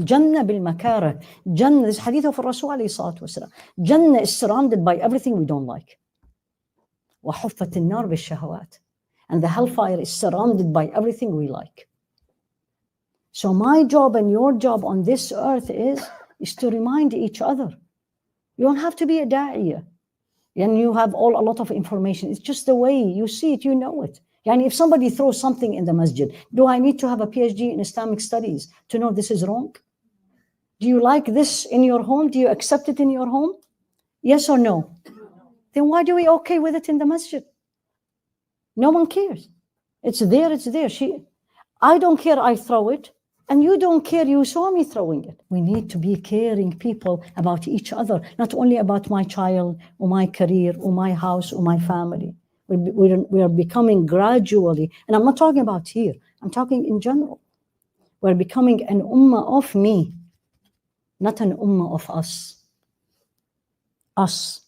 Jannah bil makara. Jannah, this hadith of Rasul alayhi salatu wasalam. Jannah is surrounded by everything we don't like. وَحُفَّتِ النَّارِ بِالشَّهَوَاتِ. And the hellfire is surrounded by everything we like. So my job and your job on this earth is to remind each other. You don't have to be a da'iyah. And you have a lot of information. It's just the way you see it, you know it. Yani if somebody throws something in the masjid, do I need to have a PhD in Islamic studies to know this is wrong? Do you like this in your home? Do you accept it in your home? Yes or no? Then why do we okay with it in the masjid? No one cares. It's there, it's there. I don't care, I throw it. And you don't care, you saw me throwing it. We need to be caring people about each other, not only about my child or my career or my house or my family. We are becoming gradually, and I'm not talking about here, I'm talking in general. We're becoming an ummah of me, not an ummah of us. Us.